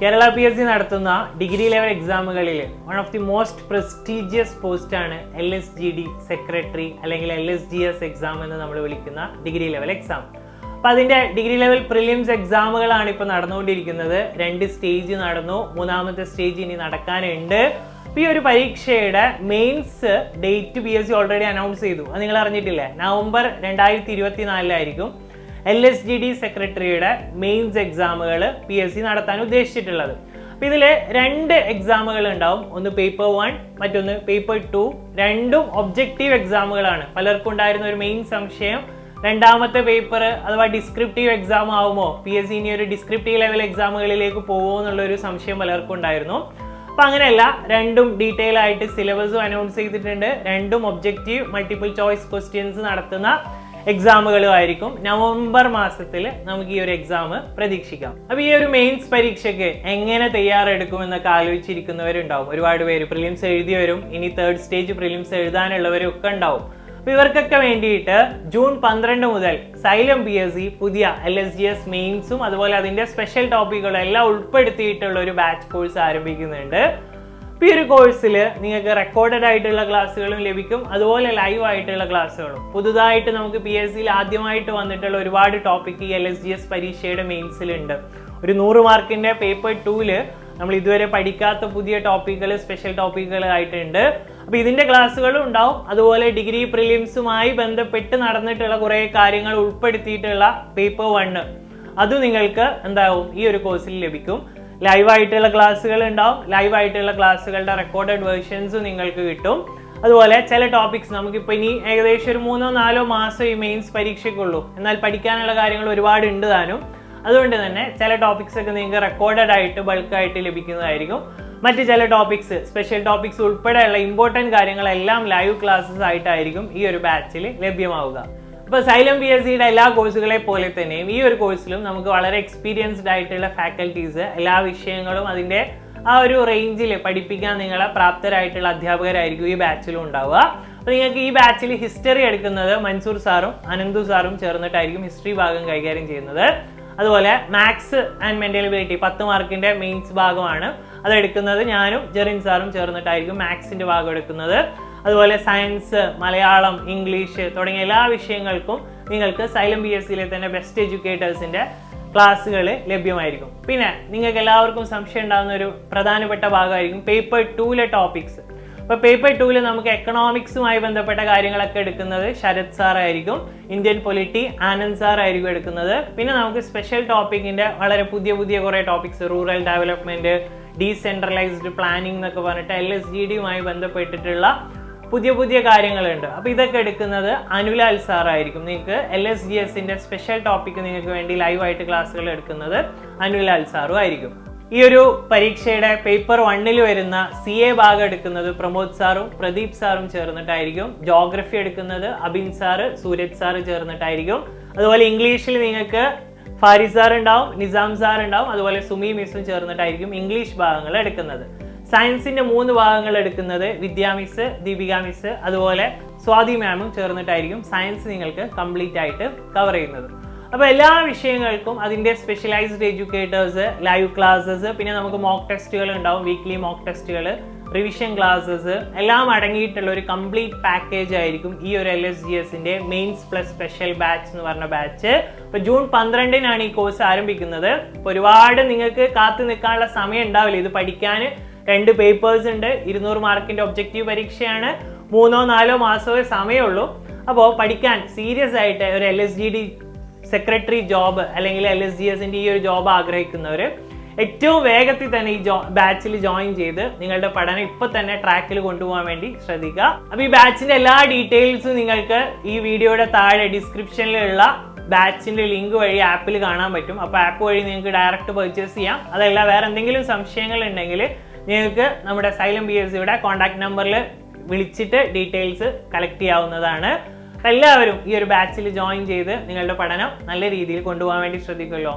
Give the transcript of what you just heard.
Kerala PSC നടത്തുന്ന degree level എക്സാമുകളിൽ one of the most prestigious post ആണ് LSGD സെക്രട്ടറി അല്ലെങ്കിൽ LSGS എക്സാം എന്ന് നമ്മൾ വിളിക്കുന്ന ഡിഗ്രി ലെവൽ എക്സാം. അപ്പോൾ അതിൻ്റെ ഡിഗ്രി ലെവൽ പ്രിലിംസ് എക്സാമുകളാണ് ഇപ്പോൾ നടന്നുകൊണ്ടിരിക്കുന്നത്. 2 സ്റ്റേജ് നടന്നു, 3ാമത്തെ സ്റ്റേജ് ഇനി നടക്കാനുണ്ട്. അപ്പോൾ ഈ ഒരു പരീക്ഷയുടെ mains date PSC already announce ചെയ്തു. അത് നിങ്ങൾ അറിഞ്ഞിട്ടില്ലേ? നവംബർ 2024 LSGD സെക്രട്ടറിയുടെ മെയിൻസ് എക്സാമുകൾ PSC നടത്താൻ ഉദ്ദേശിച്ചിട്ടുള്ളത്. അപ്പോൾ ഇതിൽ 2 എക്സാമുകൾ ഉണ്ടാവും. ഒന്ന് പേപ്പർ 1, മറ്റൊന്ന് പേപ്പർ 2. രണ്ടും ഒബ്ജക്റ്റീവ് എക്സാമുകളാണ്. പലർക്കും ഉണ്ടായിരുന്ന ഒരു മെയിൻ സംശയം, 2ാമത്തെ പേപ്പർ അഥവാ ഡിസ്ക്രിപ്റ്റീവ് എക്സാം ആവുമോ, PSC ഇനി ഒരു ഡിസ്ക്രിപ്റ്റീവ് ലെവൽ എക്സാമുകളിലേക്ക് പോകുമോ എന്നുള്ളൊരു സംശയം പലർക്കും ഉണ്ടായിരുന്നു. അപ്പോൾ അങ്ങനെയല്ല, രണ്ടും ഡീറ്റെയിൽ ആയിട്ട് സിലബസും അനൗൺസ് ചെയ്തിട്ടുണ്ട്. രണ്ടും ഒബ്ജക്റ്റീവ് മൾട്ടിപ്പിൾ ചോയ്സ് ക്വസ്റ്റ്യൻസ് നടത്തുന്ന എക്സാമുകളും ആയിരിക്കും. നവംബർ മാസത്തിൽ നമുക്ക് ഈ ഒരു എക്സാം പ്രതീക്ഷിക്കാം. അപ്പോൾ ഈ ഒരു മെയിൻസ് പരീക്ഷയ്ക്ക് എങ്ങനെ തയ്യാറെടുക്കുമെന്നൊക്കെ ആലോചിച്ചിരിക്കുന്നവരുണ്ടാവും. ഒരുപാട് പേര് പ്രിലിംസ് എഴുതിയവരും ഇനി 3rd സ്റ്റേജ് പ്രിലിംസ് എഴുതാനുള്ളവരും ഒക്കെ ഉണ്ടാവും. അപ്പോൾ ഇവർക്കൊക്കെ വേണ്ടിയിട്ട് ജൂൺ 12 മുതൽ സൈലം PSC പുതിയ LSGS മെയിൻസും അതുപോലെ അതിൻ്റെ സ്പെഷ്യൽ ടോപ്പിക്കുകളും എല്ലാം ഉൾപ്പെടുത്തിയിട്ടുള്ള ഒരു ബാച്ച് കോഴ്സ് ആരംഭിക്കുന്നുണ്ട്. ഈ ഒരു കോഴ്സിൽ നിങ്ങൾക്ക് റെക്കോർഡഡ് ആയിട്ടുള്ള ക്ലാസ്സുകളും ലഭിക്കും, അതുപോലെ ലൈവ് ആയിട്ടുള്ള ക്ലാസ്സുകളും. പുതുതായിട്ട് നമുക്ക് PSCയിൽ ആദ്യമായിട്ട് വന്നിട്ടുള്ള ഒരുപാട് ടോപ്പിക്ക് ഈ LSGS പരീക്ഷയുടെ മെയിൻസിലുണ്ട്. ഒരു 100 മാർക്കിൻ്റെ പേപ്പർ 2ൽ നമ്മൾ ഇതുവരെ പഠിക്കാത്ത പുതിയ ടോപ്പിക്കുകൾ, സ്പെഷ്യൽ ടോപ്പിക്കുകൾ ആയിട്ടുണ്ട്. അപ്പോൾ ഇതിൻ്റെ ക്ലാസ്സുകളും ഉണ്ടാവും. അതുപോലെ ഡിഗ്രി പ്രിലിംസുമായി ബന്ധപ്പെട്ട് നടന്നിട്ടുള്ള കുറേ കാര്യങ്ങൾ ഉൾപ്പെടുത്തിയിട്ടുള്ള പേപ്പർ 1 അതും നിങ്ങൾക്ക് എന്താവും ഈ ഒരു കോഴ്സിൽ ലഭിക്കും. ലൈവായിട്ടുള്ള ക്ലാസ്സുകൾ ഉണ്ടാവും. ലൈവായിട്ടുള്ള ക്ലാസ്സുകളുടെ റെക്കോർഡഡ് വേർഷൻസ് നിങ്ങൾക്ക് കിട്ടും. അതുപോലെ ചില ടോപ്പിക്സ് നമുക്കിപ്പോൾ ഇനി ഏകദേശം ഒരു 3-4 മാസം ഈ മെയിൻസ് പരീക്ഷയ്ക്കുള്ളൂ. എന്നാൽ പഠിക്കാനുള്ള കാര്യങ്ങൾ ഒരുപാട് ഉണ്ട് താനും. അതുകൊണ്ട് തന്നെ ചില ടോപ്പിക്സ് ഒക്കെ നിങ്ങൾക്ക് റെക്കോർഡഡ് ആയിട്ട് ബൾക്കായിട്ട് ലഭിക്കുന്നതായിരിക്കും. മറ്റ് ചില ടോപ്പിക്സ്, സ്പെഷ്യൽ ടോപ്പിക്സ് ഉൾപ്പെടെയുള്ള ഇമ്പോർട്ടൻറ്റ് കാര്യങ്ങളെല്ലാം ലൈവ് ക്ലാസ്സസ് ആയിട്ടായിരിക്കും ഈ ഒരു ബാച്ചിൽ ലഭ്യമാവുക. അപ്പോൾ സൈലം PSCയുടെ എല്ലാ കോഴ്സുകളെ പോലെ തന്നെയും ഈ ഒരു കോഴ്സിലും നമുക്ക് വളരെ എക്സ്പീരിയൻസ്ഡ് ആയിട്ടുള്ള ഫാക്കൽറ്റീസ്, എല്ലാ വിഷയങ്ങളും അതിൻ്റെ ആ ഒരു റേഞ്ചിൽ പഠിപ്പിക്കാൻ നിങ്ങളെ പ്രാപ്തരായിട്ടുള്ള അധ്യാപകരായിരിക്കും ഈ ബാച്ചിലും ഉണ്ടാവുക. അപ്പോൾ നിങ്ങൾക്ക് ഈ ബാച്ചിൽ ഹിസ്റ്ററി എടുക്കുന്നത് മൻസൂർ സാറും അനന്തു സാറും ചേർന്നിട്ടായിരിക്കും ഹിസ്റ്ററി ഭാഗം കൈകാര്യം ചെയ്യുന്നത്. അതുപോലെ മാത്സ് ആൻഡ് മെന്റലബിലിറ്റി 10 മാർക്കിന്റെ മെയിൻസ് ഭാഗമാണ്. അതെടുക്കുന്നത് ഞാനും ജെറിൻ സാറും ചേർന്നിട്ടായിരിക്കും മാത്സിന്റെ ഭാഗം എടുക്കുന്നത്. അതുപോലെ സയൻസ്, മലയാളം, ഇംഗ്ലീഷ് തുടങ്ങിയ എല്ലാ വിഷയങ്ങൾക്കും നിങ്ങൾക്ക് സൈലം PSCയിലെ തന്നെ ബെസ്റ്റ് എഡ്യൂക്കേറ്റേഴ്സിന്റെ ക്ലാസ്സുകൾ ലഭ്യമായിരിക്കും. പിന്നെ നിങ്ങൾക്ക് എല്ലാവർക്കും സംശയം ഉണ്ടാകുന്ന ഒരു പ്രധാനപ്പെട്ട ഭാഗമായിരിക്കും പേപ്പർ 2ലെ ടോപ്പിക്സ്. അപ്പോൾ പേപ്പർ 2ൽ നമുക്ക് എക്കണോമിക്സുമായി ബന്ധപ്പെട്ട കാര്യങ്ങളൊക്കെ എടുക്കുന്നത് ശരത് സാർ ആയിരിക്കും. ഇന്ത്യൻ പൊളിറ്റി ആനന്ദ് സാർ ആയിരിക്കും എടുക്കുന്നത്. പിന്നെ നമുക്ക് സ്പെഷ്യൽ ടോപ്പിക്കിന്റെ വളരെ പുതിയ കുറേ topics, rural development, decentralised planning എന്നൊക്കെ പറഞ്ഞിട്ട് LSGDയുമായി ബന്ധപ്പെട്ടിട്ടുള്ള പുതിയ കാര്യങ്ങളുണ്ട്. അപ്പോൾ ഇതൊക്കെ എടുക്കുന്നത് അനുലാൽ സാർ ആയിരിക്കും. നിങ്ങൾക്ക് LSGSന്റെ സ്പെഷ്യൽ ടോപ്പിക്ക് നിങ്ങൾക്ക് വേണ്ടി ലൈവായിട്ട് ക്ലാസ്സുകൾ എടുക്കുന്നത് അനുലാൽ സാറും ആയിരിക്കും. ഈ ഒരു പരീക്ഷയുടെ പേപ്പർ 1ൽ വരുന്ന CA ഭാഗം എടുക്കുന്നത് പ്രമോദ് സാറും പ്രദീപ് സാറും ചേർന്നിട്ടായിരിക്കും. ജോഗ്രഫി എടുക്കുന്നത് അബിൻ സാറ്, സൂരജ് സാറ് ചേർന്നിട്ടായിരിക്കും. അതുപോലെ ഇംഗ്ലീഷിൽ നിങ്ങൾക്ക് ഫാരിസ് സാർ ഉണ്ടാവും, നിസാം സാർ ഉണ്ടാവും, അതുപോലെ സുമി മിസ്സും ചേർന്നിട്ടായിരിക്കും ഇംഗ്ലീഷ് ഭാഗങ്ങൾ എടുക്കുന്നത്. സയൻസിന്റെ 3 ഭാഗങ്ങൾ എടുക്കുന്നത് വിദ്യാ മിസ്, ദീപിക മിസ്, അതുപോലെ സ്വാതി മാമും ചേർന്നിട്ടായിരിക്കും സയൻസ് നിങ്ങൾക്ക് കംപ്ലീറ്റ് ആയിട്ട് കവർ ചെയ്യുന്നത്. അപ്പോൾ എല്ലാ വിഷയങ്ങൾക്കും അതിൻ്റെ സ്പെഷ്യലൈസ്ഡ് എഡ്യൂക്കേറ്റേഴ്സ്, ലൈവ് ക്ലാസ്സസ്, പിന്നെ നമുക്ക് മോക്ക് ടെസ്റ്റുകൾ ഉണ്ടാവും, വീക്ക്ലി മോക്ക് ടെസ്റ്റുകൾ, റിവിഷൻ ക്ലാസ്സസ് എല്ലാം അടങ്ങിയിട്ടുള്ള ഒരു കംപ്ലീറ്റ് പാക്കേജ് ആയിരിക്കും ഈ ഒരു LSGSന്റെ മെയിൻസ് പ്ലസ് സ്പെഷ്യൽ ബാച്ച് എന്ന് പറഞ്ഞ ബാച്ച്. ഇപ്പോൾ ജൂൺ 12 ഈ കോഴ്സ് ആരംഭിക്കുന്നത്. അപ്പോൾ ഒരുപാട് നിങ്ങൾക്ക് കാത്തു നിൽക്കാനുള്ള സമയം ഉണ്ടാവില്ല. ഇത് പഠിക്കാൻ 2 പേപ്പേഴ്സ് ഉണ്ട്, 200 മാർക്കിന്റെ ഒബ്ജക്റ്റീവ് പരീക്ഷയാണ്, 3-4 മാസമേ സമയമുള്ളൂ. അപ്പോൾ പഠിക്കാൻ സീരിയസ് ആയിട്ട് ഒരു LSGD സെക്രട്ടറി ജോബ് അല്ലെങ്കിൽ LSGSന്റെ ഈ ഒരു ജോബ് ആഗ്രഹിക്കുന്നവർ ഏറ്റവും വേഗത്തിൽ തന്നെ ഈ ബാച്ചിൽ ജോയിൻ ചെയ്ത് നിങ്ങളുടെ പഠനം ഇപ്പോൾ തന്നെ ട്രാക്കിൽ കൊണ്ടുപോകാൻ വേണ്ടി ശ്രദ്ധിക്കുക. അപ്പോൾ ഈ ബാച്ചിന്റെ എല്ലാ ഡീറ്റെയിൽസും നിങ്ങൾക്ക് ഈ വീഡിയോയുടെ താഴെ ഡിസ്ക്രിപ്ഷനിലുള്ള ബാച്ചിന്റെ ലിങ്ക് വഴി ആപ്പിൽ കാണാൻ പറ്റും. അപ്പോൾ ആപ്പ് വഴി നിങ്ങൾക്ക് ഡയറക്റ്റ് പർച്ചേസ് ചെയ്യാം. അതല്ല വേറെ എന്തെങ്കിലും സംശയങ്ങൾ ഉണ്ടെങ്കിൽ നിങ്ങൾക്ക് നമ്മുടെ സൈലം PSCയുടെ കോൺടാക്ട് നമ്പറിൽ വിളിച്ചിട്ട് ഡീറ്റെയിൽസ് കളക്ട് ചെയ്യാവുന്നതാണ്. എല്ലാവരും ഈ ഒരു ബാച്ചിൽ ജോയിൻ ചെയ്ത് നിങ്ങളുടെ പഠനം നല്ല രീതിയിൽ കൊണ്ടുപോകാൻ വേണ്ടി ശ്രദ്ധിക്കുമല്ലോ.